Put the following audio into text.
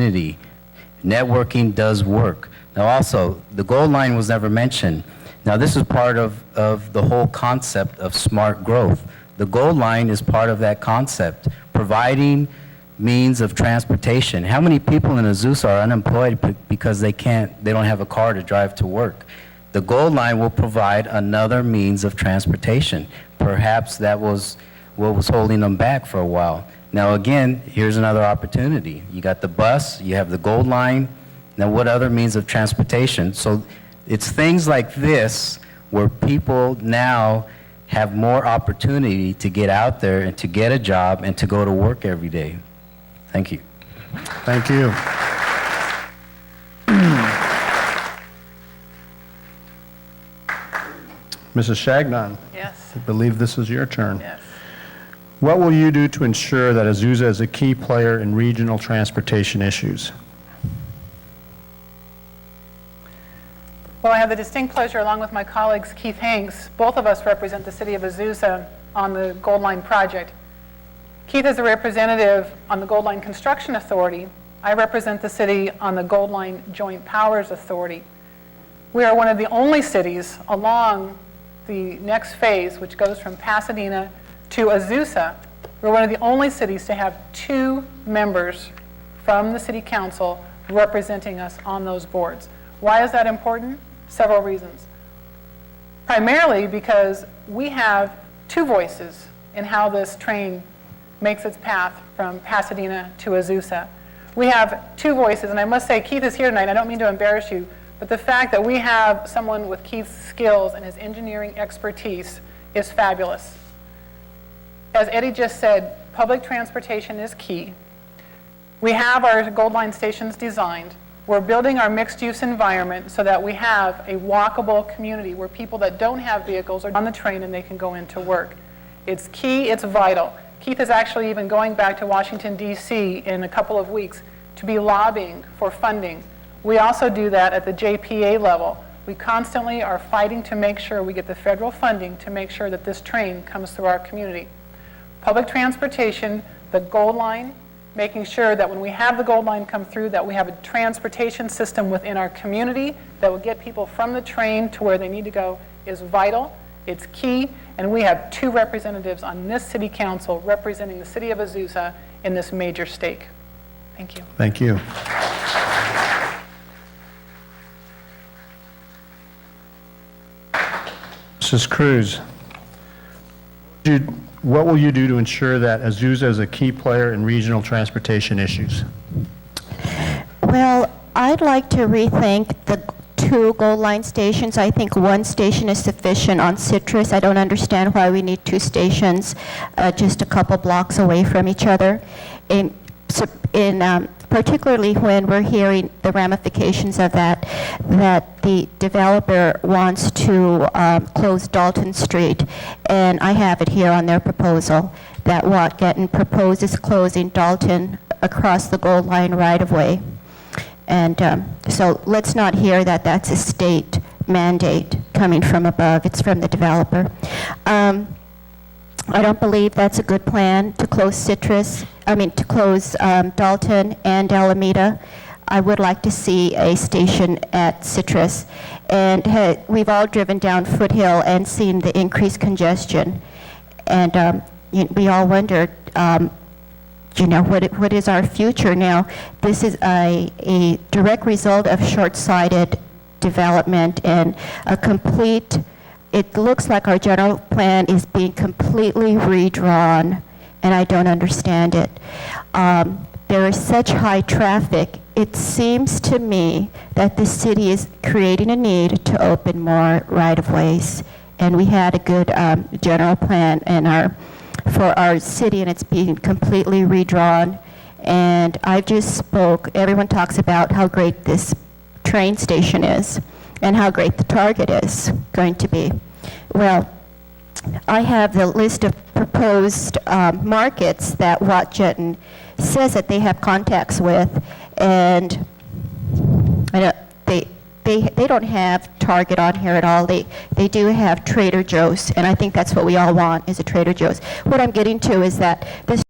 opportunity. Networking does work. Now also, the goal line was never mentioned. Now this is part of the whole concept of smart growth. The goal line is part of that concept, providing means of transportation. How many people in Azusa are unemployed because they don't have a car to drive to work? The goal line will provide another means of transportation. Perhaps that was what was holding them back for a while. Now again, here's another opportunity. You got the bus, you have the gold line, now what other means of transportation? So it's things like this where people now have more opportunity to get out there and to get a job and to go to work every day. Thank you. Thank you. Mrs. Chagnon. Yes. I believe this is your turn. Yes. What will you do to ensure that Azusa is a key player in regional transportation issues? Well, I have the distinct pleasure, along with my colleagues Keith Hanks, both of us represent the city of Azusa on the Gold Line project. Keith is a representative on the Gold Line Construction Authority. I represent the city on the Gold Line Joint Powers Authority. We are one of the only cities along the next phase, which goes from Pasadena to Azusa. We're one of the only cities to have 2 members from the city council representing us on those boards. Why is that important? Several reasons. Primarily because we have 2 voices in how this train makes its path from Pasadena to Azusa. We have 2 voices, and I must say Keith is here tonight. I don't mean to embarrass you, but the fact that we have someone with Keith's skills and his engineering expertise is fabulous. As Eddie just said, public transportation is key. We have our Gold Line stations designed. We're building our mixed-use environment so that we have a walkable community where people that don't have vehicles are on the train and they can go into work. It's key, it's vital. Keith is actually even going back to Washington, D.C. in a couple of weeks to be lobbying for funding. We also do that at the JPA level. We constantly are fighting to make sure we get the federal funding to make sure that this train comes through our community. Public transportation, the Gold Line, making sure that when we have the Gold Line come through, that we have a transportation system within our community that will get people from the train to where they need to go is vital. It's key, and we have 2 representatives on this city council representing the city of Azusa in this major stake. Thank you. Thank you. Mrs. Cruz, what will you do to ensure that Azusa is a key player in regional transportation issues? Well, I'd like to rethink the 2 Gold Line stations. I think 1 station is sufficient on Citrus. I don't understand why we need 2 stations just a couple blocks away from each other. Particularly when we're hearing the ramifications of that the developer wants to close Dalton Street, and I have it here on their proposal that what getting proposed is closing Dalton across the Gold Line right-of-way. And so let's not hear that that's a state mandate coming from above. It's from the developer. I don't believe that's a good plan to close Dalton and Alameda. I would like to see a station at Citrus. And we've all driven down Foothill and seen the increased congestion. And we all wondered, what is our future now? This is a direct result of short-sighted development and a complete. It looks like our general plan is being completely redrawn, and I don't understand it. There is such high traffic. It seems to me that the city is creating a need to open more right-of-ways, and we had a good general plan for our city, and it's being completely redrawn. And I just spoke. Everyone talks about how great this train station is and how great the target is going to be. Well, I have the list of proposed markets that Watjetton says that they have contacts with, and they don't have Target on here at all. They do have Trader Joe's, and I think that's what we all want, is a Trader Joe's. What I'm getting to is that this